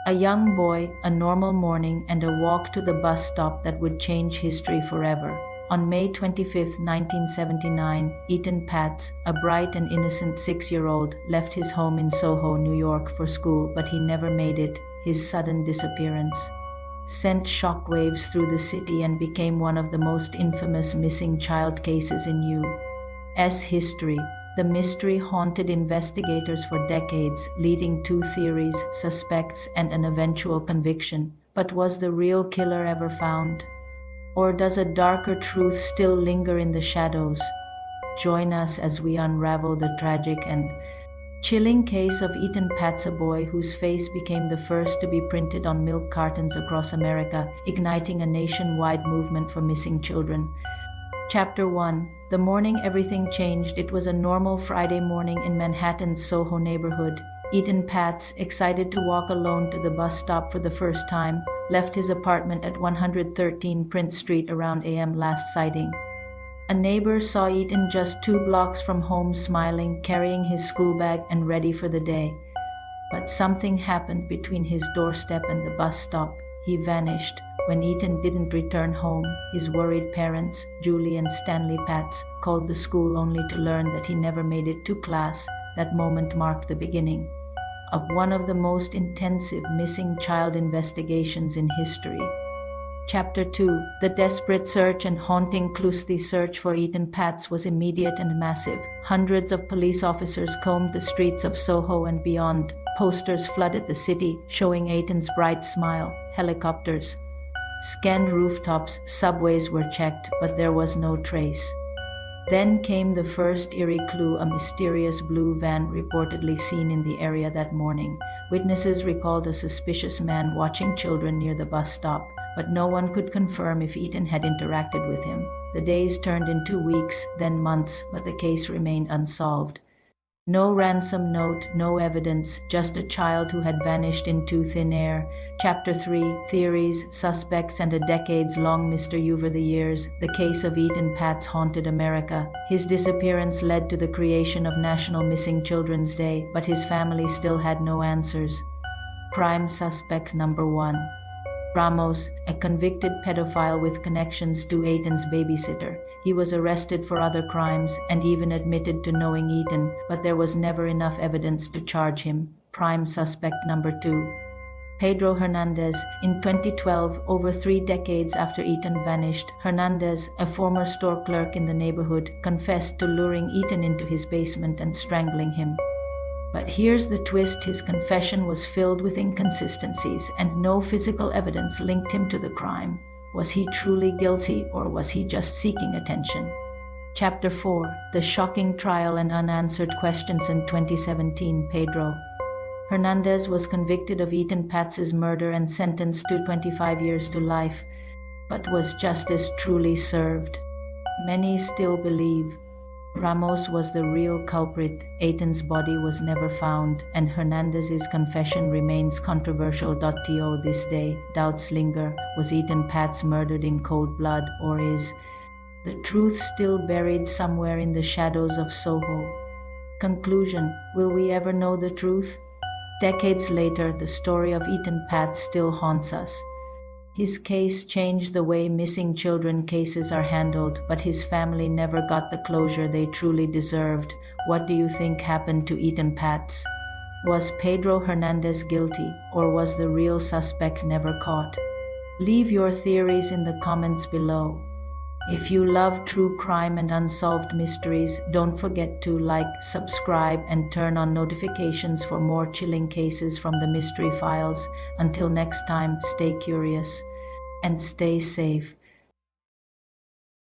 A young boy, a normal morning, and a walk to the bus stop that would change history forever. On May 25, 1979, Etan Patz, a bright and innocent 6-year-old, left his home in SoHo, New York for school, but he never made it. His sudden disappearance sent shockwaves through the city and became one of the most infamous missing child cases in U.S. history. The mystery haunted investigators for decades, leading to theories, suspects, and an eventual conviction. But was the real killer ever found? Or does a darker truth still linger in the shadows? Join us as we unravel the tragic and chilling case of Etan Patz, a boy whose face became the first to be printed on milk cartons across America, igniting a nationwide movement for missing children. Chapter 1. The morning everything changed. It was a normal Friday morning in Manhattan's SoHo neighborhood. Etan Patz, excited to walk alone to the bus stop for the first time, left his apartment at 113 Prince Street around a.m. last sighting. A neighbor saw Etan just 2 blocks from home, smiling, carrying his school bag and ready for the day. But something happened between his doorstep and the bus stop. He vanished. When Etan didn't return home, his worried parents, Julie and Stanley Patz, called the school only to learn that he never made it to class. That moment marked the beginning of one of the most intensive missing child investigations in history. Chapter 2. The desperate search and haunting clues. The search for Etan Patz was immediate and massive. Hundreds of police officers combed the streets of SoHo and beyond. Posters flooded the city, showing Etan's bright smile. Helicopters scanned rooftops, subways were checked, but there was no trace. Then came the first eerie clue: a mysterious blue van reportedly seen in the area that morning. Witnesses recalled a suspicious man watching children near the bus stop, but no one could confirm if Etan had interacted with him. The days turned into weeks, then months, but the case remained unsolved. No ransom note, no evidence, just a child who had vanished into thin air. Chapter 3. Theories, suspects, and a decades-long mystery. Over the years, the case of Etan Patz haunted America. His disappearance led to the creation of National Missing Children's Day, but his family still had no answers. Prime suspect number 1. Ramos, a convicted pedophile with connections to Etan's babysitter. He was arrested for other crimes and even admitted to knowing Etan, but there was never enough evidence to charge him. Prime suspect number 2. Pedro Hernandez. In 2012, over 3 decades after Etan vanished, Hernandez, a former store clerk in the neighborhood, confessed to luring Etan into his basement and strangling him. But here's the twist: his confession was filled with inconsistencies, and no physical evidence linked him to the crime. Was he truly guilty, or was he just seeking attention? Chapter 4. The shocking trial and unanswered questions. In 2017, Pedro Hernandez was convicted of Etan Patz's murder and sentenced to 25 years to life. But was justice truly served? Many still believe Ramos was the real culprit. Etan's body was never found, and Hernandez's confession remains controversial. To this day, doubts linger. Was Etan Patz murdered in cold blood, or is the truth still buried somewhere in the shadows of SoHo? Conclusion: will we ever know the truth? Decades later, the story of Etan Patz still haunts us. His case changed the way missing children cases are handled, but his family never got the closure they truly deserved. What do you think happened to Etan Patz? Was Pedro Hernandez guilty, or was the real suspect never caught? Leave your theories in the comments below. If you love true crime and unsolved mysteries, don't forget to like, subscribe, and turn on notifications for more chilling cases from the Mystery Files. Until next time, stay curious and stay safe.